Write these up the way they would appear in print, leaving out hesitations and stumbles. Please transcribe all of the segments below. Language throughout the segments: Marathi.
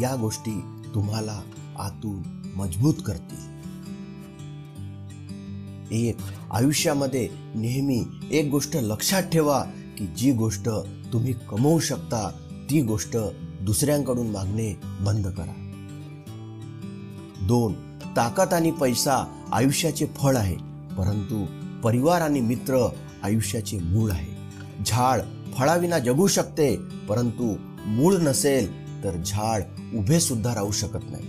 या गोष्टी तुम्हाला आतून मजबूत करतील. आयुष्यामध्ये नेहमी एक गोष्ट लक्षात ठेवा की जी गोष्ट तुम्ही कमवू शकता ती गोष्ट दुसऱ्यांकडून मागणे बंद करा. 2. ताकद आणि पैसा आयुष्याचे फळ आहे, परंतु परिवार आणि मित्र आयुष्याचे मूळ आहे. झाड फळाविना जगू शकते, परंतु मूळ नसेल तर झाड उभे सुद्धा राहू शकत नाही.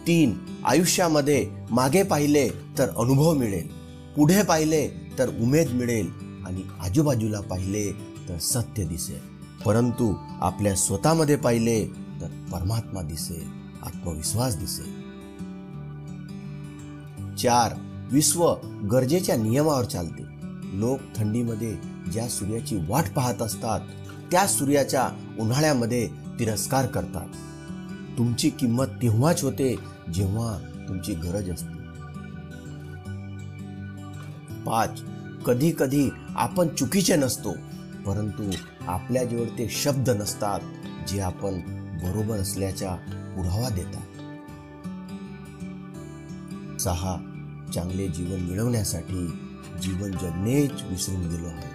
3. आयुष्यामध्ये मागे पाहिले तर अनुभव मिळेल, पुढे पाहिले तर उमेद मिळेल आणि आजूबाजूला पाहिले तर सत्य दिसेल, परंतु आपल्या स्वतःमध्ये पाहिले तर परमात्मा दिसेल, आत्मविश्वास दिसेल. 4. विश्व गरजेच्या नियमावर चालते. लोक थंडीमध्ये ज्या सूर्याची वाट पाहत असतात त्या सूर्याच्या उन्हाळ्यामध्ये तिरस्कार करतात. तुमची किंमत तेव्हाच होते जेव्हा तुमची गरज असते. 5. कधी कधी आपण चुकीचे नसतो, परंतु आपल्याजवळ ते शब्द नसतात जे आपण बरोबर असल्याचा पुरावा देतात. 6. चांगले जीवन मिळवण्यासाठी जीवन जगणेच विसरून गेलो आहोत.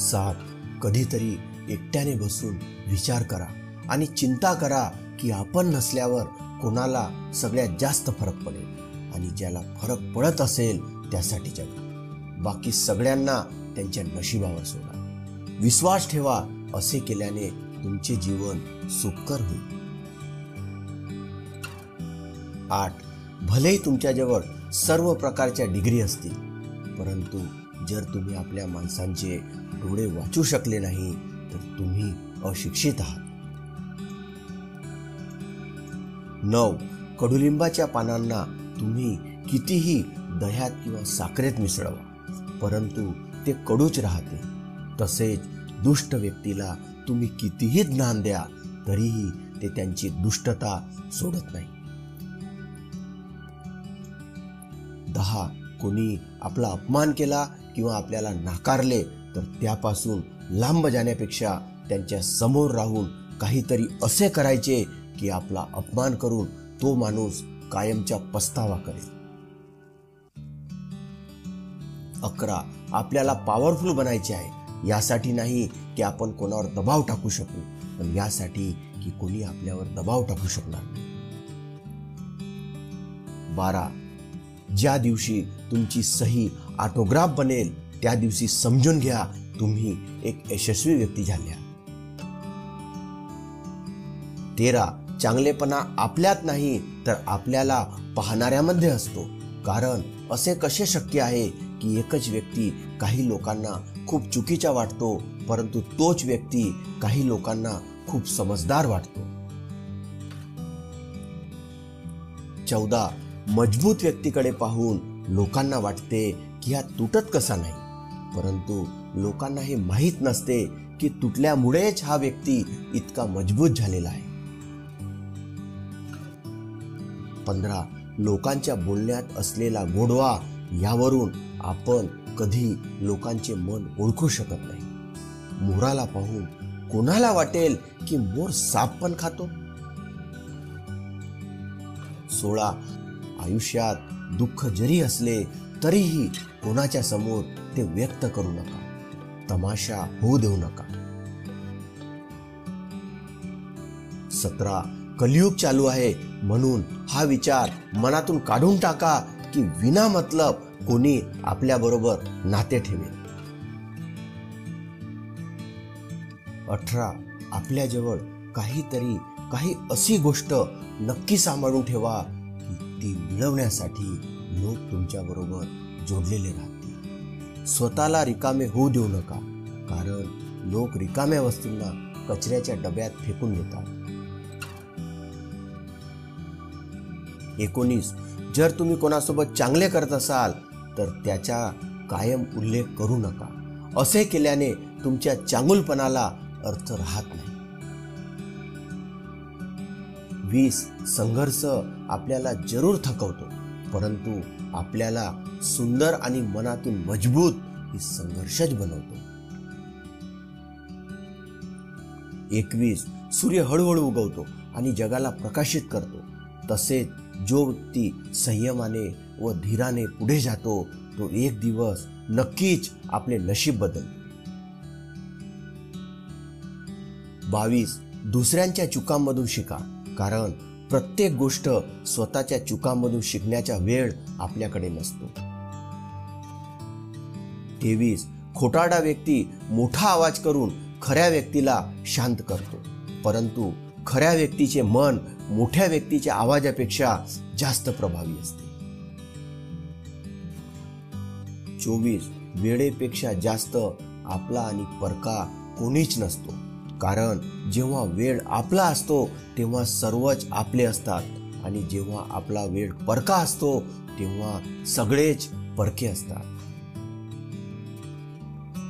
7. कधीतरी एकट्याने बसून विचार करा आणि चिंता करा की आपण नसल्यावर कोणाला सगळ्यात जास्त फरक पडेल आणि ज्याला फरक पडत असेल त्यासाठी जगा. बाकी सगळ्यांना त्यांच्या नशिबावर सोडा. विश्वास ठेवा, असे केल्याने तुमचे जीवन सुखकर होईल. 8. भलेही तुमच्याजवळ सर्व प्रकारच्या डिग्री असतील, परंतु जर तुम्ही आपल्या माणसांचे डोळे वाचू शकले नाही तर तुम्ही अशिक्षित आहात. 9. कडुलिंबाच्या पानांना तुम्ही कितीही दह्यात किंवा साखरेत मिसळवा, परंतु ते कडूच राहते. तसेच दुष्ट व्यक्तीला तुम्ही कितीही ज्ञान द्या तरीही ते त्यांची दुष्टता सोडत नाही. 10. कोणी आपला अपमान केला किंवा आपल्याला नाकारले तर त्यापासून लांब जाण्यापेक्षा त्यांच्या समोर राहून काहीतरी असे करायचे की आपला अपमान करून तो माणूस कायमचा पस्तावा करेल. 11. आपल्याला पॉवरफुल बनायचे आहे, यासाठी नाही की आपण कोणावर दबाव टाकू शकू, पण यासाठी की कोणी आपल्यावर दबाव टाकू शकणार नाही. 12. ज्या दिवशी तुमची सही ऑटोग्राफ बनेल त्या दिवशी समजून घ्या तुम्ही एक यशस्वी व्यक्ती झाल्या. 13. चांगलेपणा आपल्यात नाही तर आपल्याला पाहणाऱ्यामध्ये असतो, कारण असे कसे शक्य आहे की एकच व्यक्ती काही लोकांना खूप चुकीचा वाटतो, परंतु तोच व्यक्ती काही लोकांना खूप समजदार वाटतो. 14. मजबूत व्यक्तीकडे पाहून लोकांना वाटते की हा तुटत कसा नाही, परंतु लोकांना हे माहीत नसते की तुटल्यामुळेच हा व्यक्ती इतका मजबूत झालेला आहे. 15. लोकांच्या बोलण्यात असलेला गोडवा यावरून आपण कधी लोकांचे मन ओळखू शकत नाही. मोराला पाहून कोणाला वाटेल की मोर साप पण खातो. 16. आयुष्यात दुःख जरी असले तरीही कोणाच्या समोर ते व्यक्त करू नका, तमाशा होऊ देऊ नका. 17. कलियुग चालू आहे म्हणून हा विचार मनातून काढून टाका की विना मतलब कोणी आपल्या बरोबर नाते ठेवेल. 18. आपल्याजवळ काही अशी गोष्ट नक्की सांभाळून ठेवा की ती मिळवण्यासाठी लोक तुमच्या बरोबर जोडलेले राहतील. स्वतःला रिकामे होऊ देऊ नका, कारण लोक रिकाम्या वस्तूंना कचऱ्याच्या डब्यात फेकून देतात. 19. जर तुम्ही कोणासोबत चांगले करत असाल तर त्याचा कायम उल्लेख करू नका. असे केल्याने तुमच्या चांगुलपणाला अर्थ राहत नाही. 20. संघर्ष आपल्याला जरूर थकवतो, परंतु आपल्याला सुंदर आणि मनातून मजबूत ही संघर्षच बनवतो. 21 सूर्य हळूहळू उगवतो आणि जगाला प्रकाशित करतो, तसेच जो व्यक्ती संयमाने व धीराने पुढे जातो तो एक दिवस नक्कीच आपले नशीब बदलतो. 22 दुसऱ्यांच्या चुकांमधून शिका, कारण प्रत्येक गोष्ट स्वतःच्या चुकांमधून शिकण्याचा वेळ आपल्याकडे नसतो. 23 खोटारडा व्यक्ती मोठा आवाज करून खऱ्या व्यक्तीला शांत करतो, परंतु खऱ्या व्यक्तीचे मन मोठ्या व्यक्तीच्या आवाजापेक्षा जास्त प्रभावी असते. 24 वेळेपेक्षा जास्त आपला आणि परका कोणीच नसतो, कारण जेव्हा वेळ आपला असतो तेव्हा सर्वच आपले असतात आणि जेव्हा आपला वेळ परका असतो तेव्हा सगळेच परके असतात.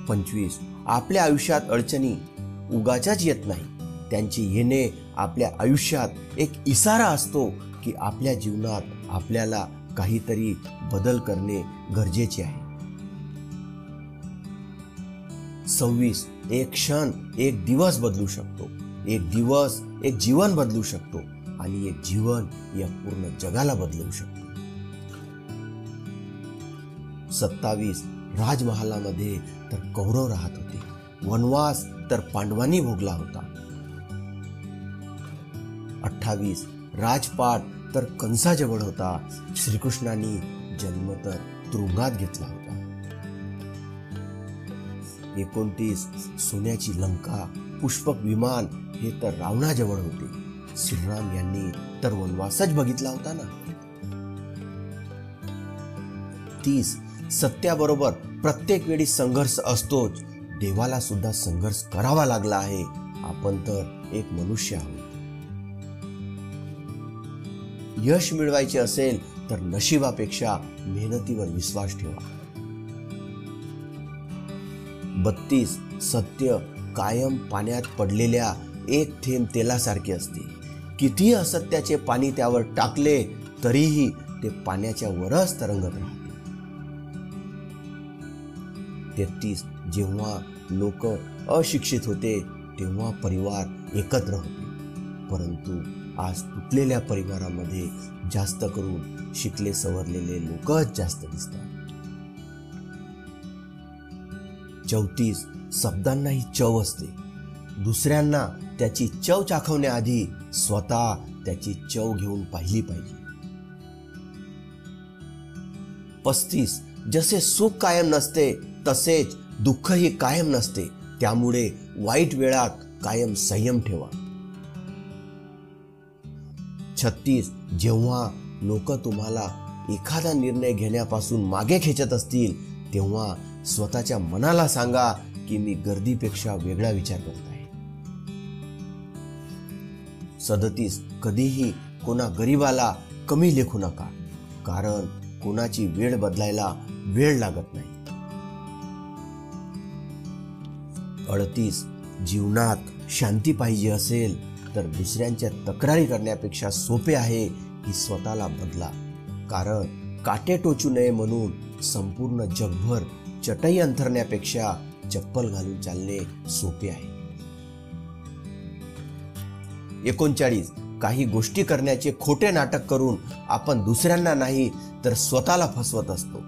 25 आपल्या आयुष्यात अडचणी उगाचच येत नाही, त्यांचे येणे आपल्या आयुष्यात एक इशारा असतो की आपल्या जीवनात आपल्याला काहीतरी बदल करणे गरजेचे आहे. 26 एक क्षण एक दिवस बदलू शकतो, एक दिवस एक जीवन बदलू शकतो आणि एक जीवन या पूर्ण जगाला बदलवू शकतो. 27 राजमहालामध्ये तर कौरव राहत होते, वनवास तर पांडवांनी भोगला होता. 28 राजपाट तर कंसाजवळ होता, श्रीकृष्णांनी जन्म तर तुरुंगात घेतला होता. 29 सोन्याची लंका पुष्पक विमान हे तर रावणाजवळ होते, श्रीराम यांनी तर वनवासच बघितला होता ना. 30 सत्याबरोबर प्रत्येक वेळी संघर्ष असतोच, देवाला सुद्धा संघर्ष करावा लागला आहे, आपण तर एक मनुष्य आहोत. यश मिळवायचे असेल तर नशिबापेक्षा मेहनतीवर विश्वास ठेवा. 32 सत्य कायम पाण्यात पडलेल्या एक थेंब तेलासारखे असते, कितीही असत्याचे पाणी त्यावर टाकले तरीही ते पाण्याच्या वरच तरंगत राहते. 33 जेव्हा लोक अशिक्षित होते तेव्हा परिवार एकत्र होते, परंतु आज तुटलेल्या परिवारामध्ये जास्त करून शिकले सवरलेले लोकच जास्त दिसतात. 34 शब्दांनाही चव असते, दुसऱ्यांना त्याची चव चाखवण्याआधी स्वतः त्याची चव घेऊन पाहिली पाहिजे. 35 जसे सुख कायम नसते तसेच दुःखही कायम नसते, त्यामुळे वाईट वेळात कायम संयम ठेवा. 36 जेव्हा लोक तुम्हाला एखादा निर्णय घेण्यापासून मागे खेचत असतील तेव्हा स्वतःच्या मनाला सांगा की मी गर्दीपेक्षा वेगळा विचार करत आहे. 37 कधीही कोणा गरीबाला कमी लेखू नका, कारण कोणाची वेळ बदलायला वेळ लागत नाही. 38 जीवनात शांती पाहिजे असेल तर दुसऱ्यांच्या तक्रारी करण्यापेक्षा सोपे आहे की स्वतःला बदला, कारण काटे टोचू नये म्हणून संपूर्ण जगभर चटई अंथरण्यापेक्षा चप्पल घालून चालणे सोपे आहे. 39 काही गोष्टी करण्याचे खोटे नाटक करून आपण दुसऱ्यांना नाही तर स्वतःला फसवत असतो,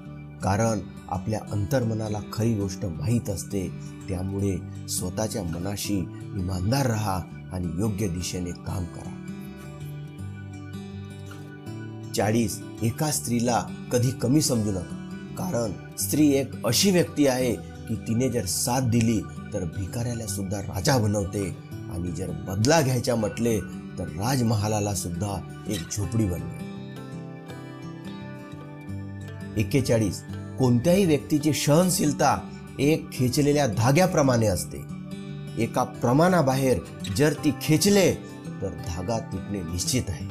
कारण आपल्या अंतर्मनाला खरी गोष्ट माहीत असते, त्यामुळे स्वतःच्या मनाशी इमानदार राहा आणि योग्य दिशेने काम करा. 40 एका स्त्रीला कधी कमी समजू नका, कारण स्त्री एक अशी व्यक्ती आहे की तिने जर साथ दिली तर भिकाऱ्याला सुद्धा राजा बनवते आणि जर बदला घ्यायचा म्हटले तर राजमहालाला सुद्धा एक झोपडी बनवते. 41 कोणत्याही व्यक्तीची सहनशीलता एक खेचलेल्या धाग्याप्रमाणे असते, एका प्रमाणाबाहेर जर ती खेचले तर धागा तुटणे निश्चित आहे.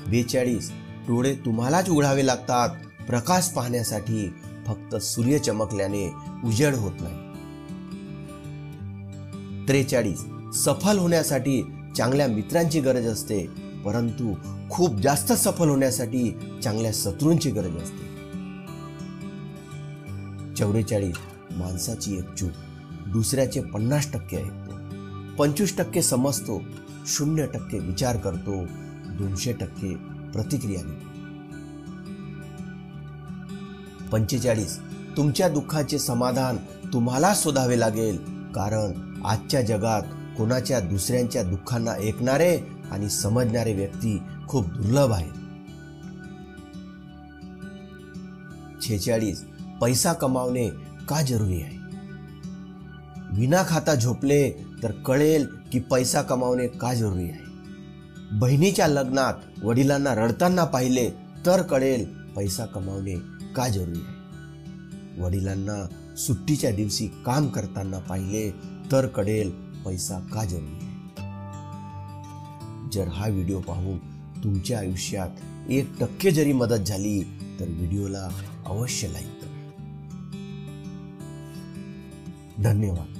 42 डोळे तुम्हालाच उघडावे लागतात, प्रकाश पाहण्यासाठी फक्त सूर्य चमकल्याने उजेड होत नाही. 43 सफल होण्यासाठी चांगल्या मित्रांची गरज असते, परंतु खूप जास्त सफल होण्यासाठी चांगल्या शत्रूंची गरज असते. 44 माणसाची एक चूक दुसऱ्याचे 50% ऐकतो, 25% समजतो, 0% विचार करतो, 200% प्रतिक्रिया देतो. 45 तुमच्या दुःखाचे समाधान तुम्हाला शोधावे लागेल, कारण आजच्या जगात कोणाच्या दुसऱ्यांच्या दुःखांना ऐकणारे आणि समजणारे व्यक्ती खूप दुर्लभ आहेत. 46 पैसा कमावणे का जरुरी आहे? विना खाता झोपले तर कळेल की पैसा कमावणे का जरुरी आहे. बहिणीच्या लग्नात वडिलांना रडताना पाहिले तर कळेल पैसा कमावणे का जरुरी आहे. वडिलांना सुट्टीच्या दिवशी काम करताना पाहिले तर कळेल पैसा का जरुरी आहे. जर हा व्हिडिओ पाहून तुमच्या आयुष्यात 1% जरी मदत झाली तर व्हिडिओला अवश्य लाईक करा. धन्यवाद.